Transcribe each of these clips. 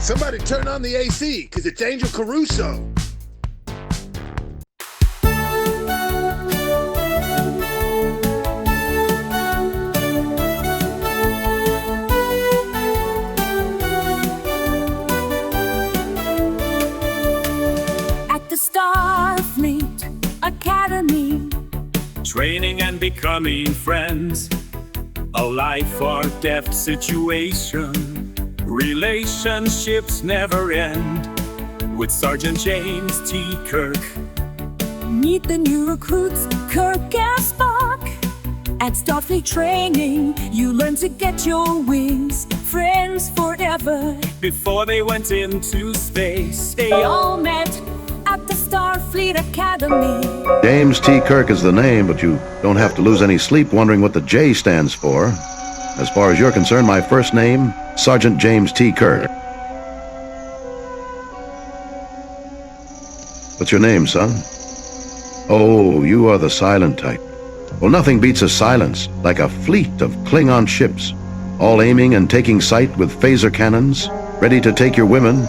Somebody turn on the AC, because it's Angel Caruso. At the Starfleet Academy, training and becoming friends, a life or death situation, relationships never end. With Sergeant James T. Kirk, meet the new recruits, Kirk and Spock. At Starfleet training, you learn to get your wings, friends forever. before they went into space, They all met at the Starfleet Academy. James T. Kirk is the name, but you don't have to lose any sleep wondering what the J stands for. As far as you're concerned, my first name, Sergeant James T. Kirk. What's your name, son? Oh, you are the silent type. Well, nothing beats a silence, like a fleet of Klingon ships, all aiming and taking sight with phaser cannons, ready to take your women,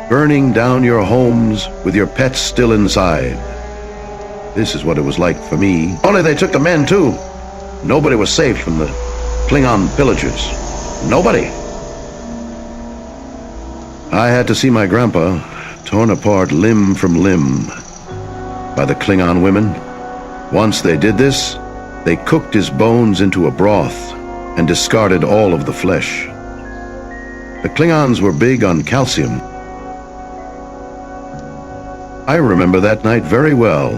burning down your homes with your pets still inside. This is what it was like for me. Only they took the men, too. Nobody was safe from the Klingon pillagers. Nobody. I had to see my grandpa torn apart limb from limb by the Klingon women. Once they did this, they cooked his bones into a broth and discarded all of the flesh. The Klingons were big on calcium. I remember that night very well.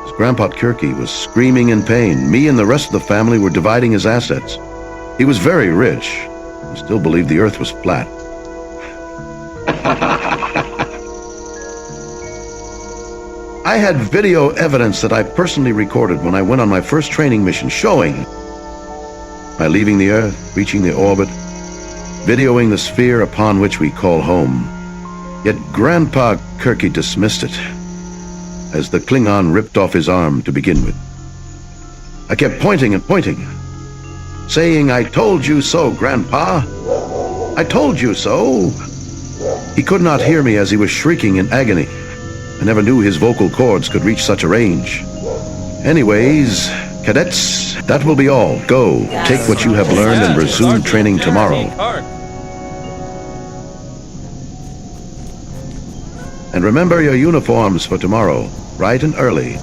As Grandpa Kirky was screaming in pain, me and the rest of the family were dividing his assets. He was very rich and still believed the earth was flat. I had video evidence that I personally recorded when I went on my first training mission, showing my leaving the Earth, reaching the orbit, videoing the sphere upon which we call home. Yet Grandpa Kirky dismissed it, as the Klingon ripped off his arm to begin with. I kept pointing and pointing, saying, "I told you so, Grandpa. I told you so." He could not hear me as he was shrieking in agony. I never knew his vocal cords could reach such a range. Anyways, cadets, that will be all. Go, take what you have learned and resume training tomorrow. And remember your uniforms for tomorrow, bright and early.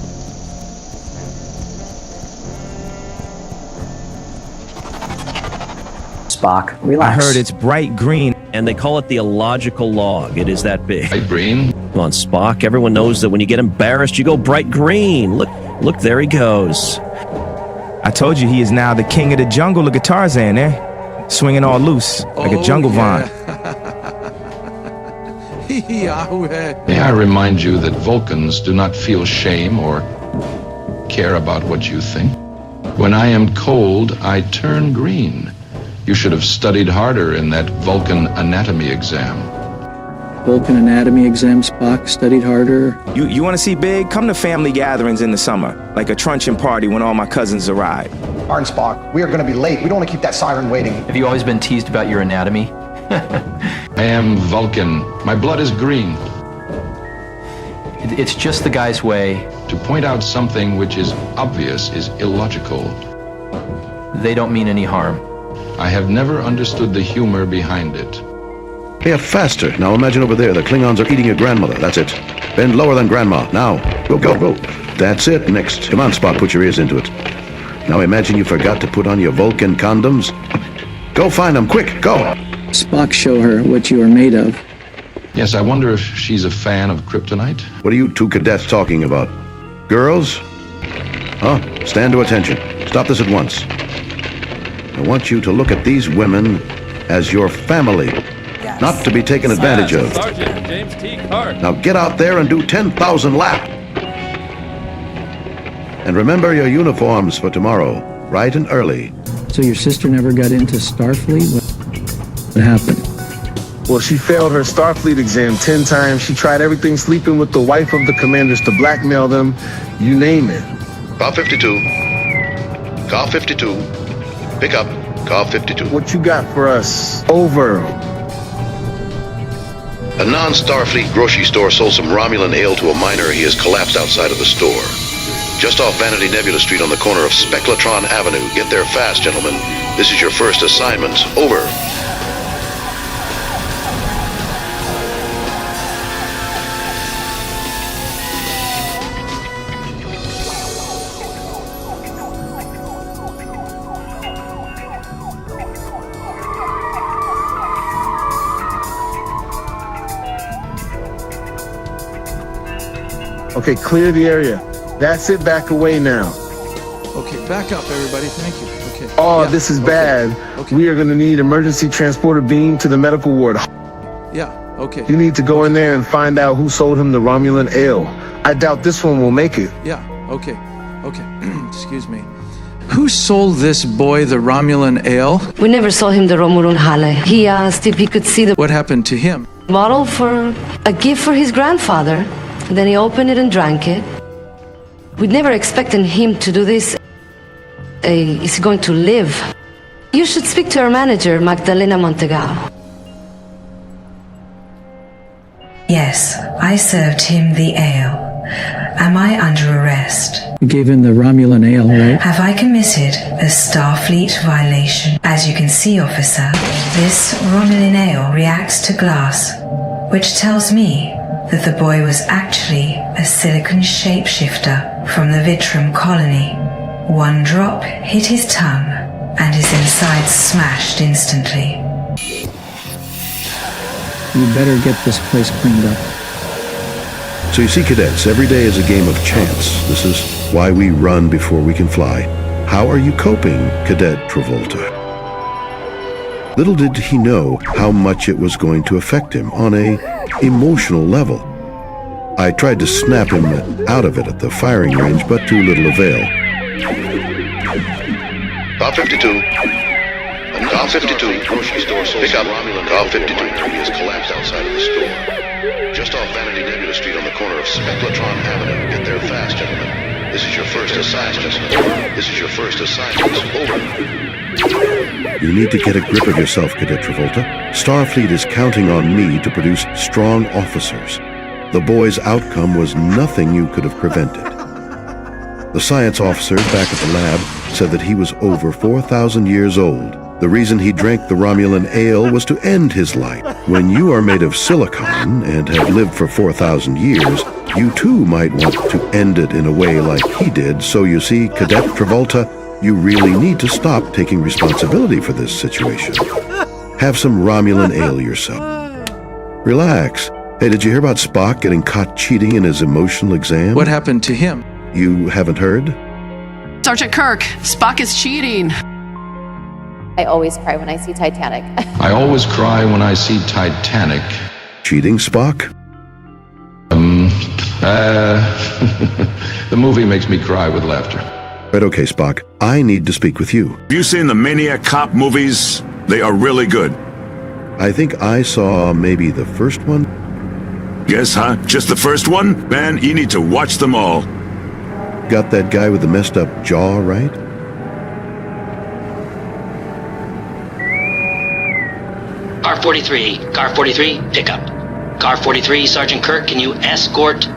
Spock, relax. I heard it's bright green. And they call it the illogical log. It is that big. Bright green? Come on, Spock. Everyone knows that when you get embarrassed, you go bright green. Look, there he goes. I told you he is now the king of the jungle. Look at Tarzan, eh? Swinging all loose, like a jungle vine. May I remind you that Vulcans do not feel shame or care about what you think? When I am cold, I turn green. You should have studied harder in that Vulcan anatomy exam. Vulcan anatomy exam, Spock studied harder. You want to see big? Come to family gatherings in the summer, like a truncheon party when all my cousins arrive. Arn Spock, we are going to be late. We don't want to keep that siren waiting. Have you always been teased about your anatomy? I am Vulcan. My blood is green. It's just the guy's way. To point out something which is obvious is illogical. They don't mean any harm. I have never understood the humor behind it. Yeah, faster. Now imagine over there, the Klingons are eating your grandmother. That's it. Bend lower than grandma. Now. Go. That's it. Next. Come on, Spock, put your ears into it. Now imagine you forgot to put on your Vulcan condoms. Go find them, quick, go. Spock, show her what you are made of. Yes, I wonder if she's a fan of kryptonite? What are you two cadets talking about? Girls? Huh? Stand to attention. Stop this at once. I want you to look at these women as your family, not to be taken advantage of. Sergeant James T. Kirk. Now get out there and do 10,000 laps. And remember your uniforms for tomorrow, bright and early. So your sister never got into Starfleet? What happened? Well, she failed her Starfleet exam 10 times. She tried everything, sleeping with the wife of the commanders to blackmail them. You name it. Call 52. Call 52. Pick up. Golf 52. What you got for us? Over. A non-Starfleet grocery store sold some Romulan ale to a miner. He has collapsed outside of the store. Just off Vanity Nebula Street on the corner of Spectratron Avenue. Get there fast, gentlemen. This is your first assignment. Over. Okay, clear the area. That's it, back away now. Okay, back up, everybody. Thank you. Okay. Oh, Yeah, this is okay. bad. Okay. We are going to need emergency transporter beam to the medical ward. Yeah, okay. You need to go in there and find out who sold him the Romulan ale. I doubt this one will make it. Yeah, okay. Okay. Excuse me. Who sold this boy the Romulan ale? We never saw him the Romulan Hale. He asked if he could see the What happened to him? bottle for a gift for his grandfather. Then he opened it and drank it. We'd never expected him to do this. Is he going to live? You should speak to our manager, Magdalena Montegal. Yes, I served him the ale. Am I under arrest? You gave him the Romulan ale, right? Have I committed a Starfleet violation? As you can see, officer, this Romulan ale reacts to glass, which tells me that the boy was actually a silicon shapeshifter from the Vitrum colony. One drop hit his tongue, and his insides smashed instantly. You better get this place cleaned up. So you see, cadets, every day is a game of chance. This is why we run before we can fly. How are you coping, Cadet Travolta? Little did he know how much it was going to affect him on a emotional level. I tried to snap him out of it at the firing range, but to little avail. Golf 52. Golf 52. Grocery store. Pick up. Golf 52. He has collapsed outside of the store. Just off Vanity Nebula Street on the corner of Spectratron Avenue. Get there fast, gentlemen. This is your first assignment. This is your first assignment. Over. You need to get a grip of yourself, Cadet Travolta. Starfleet is counting on me to produce strong officers. The boy's outcome was nothing you could have prevented. The science officers back at the lab said that he was over 4,000 years old. The reason he drank the Romulan ale was to end his life. When you are made of silicon and have lived for 4,000 years, you too might want to end it in a way like he did. So you see, Cadet Travolta, you really need to stop taking responsibility for this situation. Have some Romulan ale yourself. Relax. Hey, did you hear about Spock getting caught cheating in his emotional exam? What happened to him? You haven't heard? Sergeant Kirk, Spock is cheating. I always cry when I see Titanic. I always cry when I see Titanic. Cheating, Spock? The movie makes me cry with laughter. Right, okay, Spock. I need to speak with you. Have you seen the Maniac cop movies? They are really good. I think I saw maybe the first one. Yes, huh? Just the first one? Man, you need to watch them all. Got that guy with the messed up jaw, right? Car 43, Car 43, pick up. Car 43, Sergeant Kirk, can you escort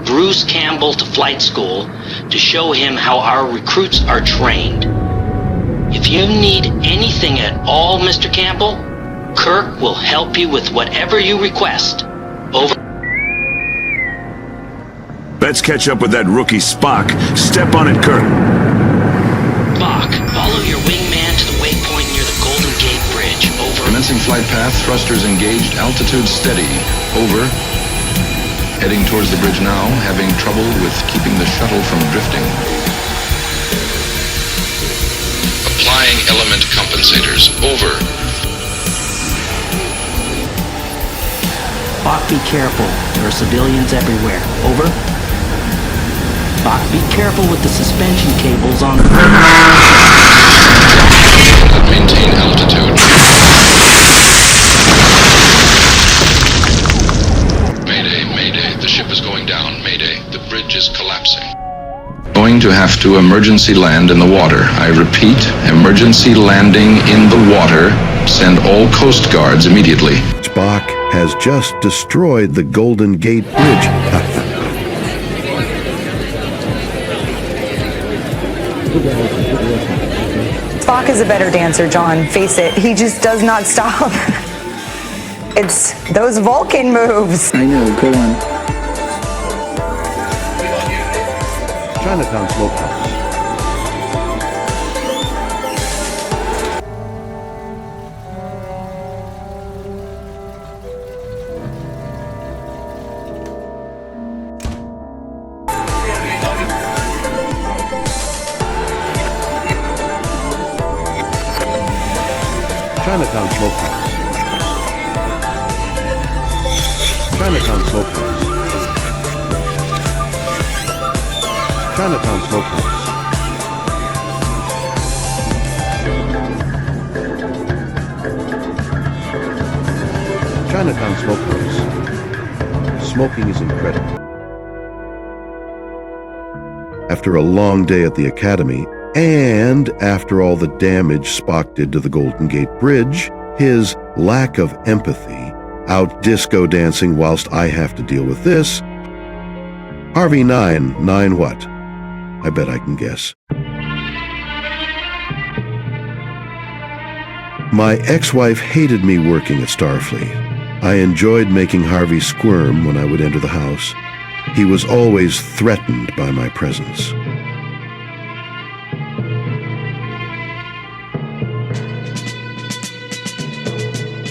Bruce Campbell to flight school to show him how our recruits are trained? If you need anything at all, Mr. Campbell, Kirk will help you with whatever you request. Over. Let's catch up with that rookie Spock. Step on it, Kirk. Spock, follow your wingman to the waypoint near the Golden Gate Bridge. Over. Commencing flight path, thrusters engaged, altitude steady. Over. Heading towards the bridge now, having trouble with keeping the shuttle from drifting. Applying element compensators. Over. Spock, be careful. There are civilians everywhere. Over. Spock, be careful with the suspension cables on the bridge. Maintain altitude. Mayday, Mayday. The ship is going down. Mayday. The bridge is collapsing. Going going to have to emergency land in the water. I repeat, emergency landing in the water. Send all Coast Guards immediately. Spock has just destroyed the Golden Gate Bridge. Spock is a better dancer, John. Face it. He just does not stop. It's those Vulcan moves. I know, go on. Chinatown Smokehouse. Chinatown Smokehouse. Chinatown Smokehouse. Chinatown Smokehouse. Chinatown Smokehouse. Smoking is incredible. After a long day at the Academy, and after all the damage Spock did to the Golden Gate Bridge, his lack of empathy, out disco dancing whilst I have to deal with this. Harvey 9 what? I bet I can guess. My ex-wife hated me working at Starfleet. I enjoyed making Harvey squirm when I would enter the house. He was always threatened by my presence.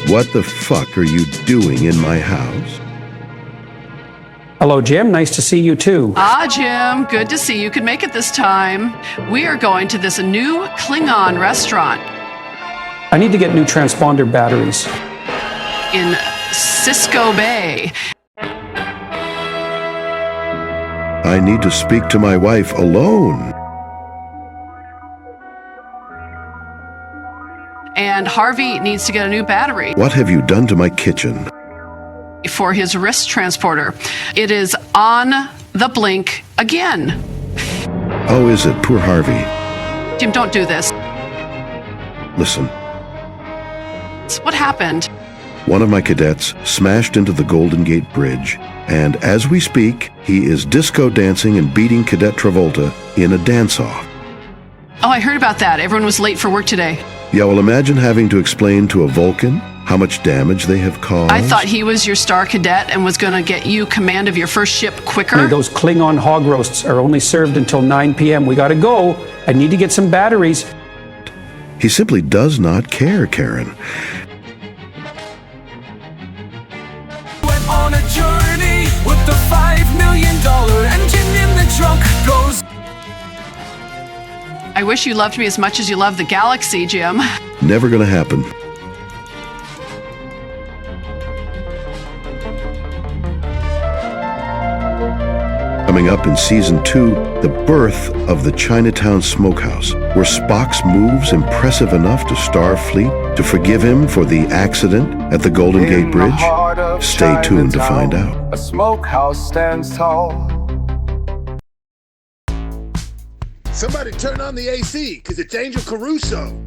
What the fuck are you doing in my house? Hello, Jim. Nice to see you, too. Ah, Jim, good to see you could make it this time. We are going to this new Klingon restaurant I need to get new transponder batteries. in Cisco Bay. I need to speak to my wife alone. And Harvey needs to get a new battery What have you done to my kitchen? for his wrist transporter. It is on the blink again. Oh, is it? Poor Harvey. Jim, don't do this. Listen, What happened? one of my cadets smashed into the Golden Gate Bridge, and as we speak, he is disco dancing and beating Cadet Travolta in a dance-off. Oh, I heard about that. Everyone was late for work today. Yeah, well, imagine having to explain to a Vulcan how much damage they have caused. I thought he was your star cadet and was going to get you command of your first ship quicker. Hey, those Klingon hog roasts are only served until 9 p.m. We gotta go. I need to get some batteries. He simply does not care, Karen. Went on a journey with the $5 million engine in the trunk goes. I wish you loved me as much as you love the galaxy, Jim. Never gonna happen. Coming up in Season 2, the birth of the Chinatown Smokehouse. Were Spock's moves impressive enough to Starfleet to forgive him for the accident at the Golden Gate Bridge? Stay tuned to find out. A smokehouse stands tall. Somebody turn on the AC, because it's Angel Caruso.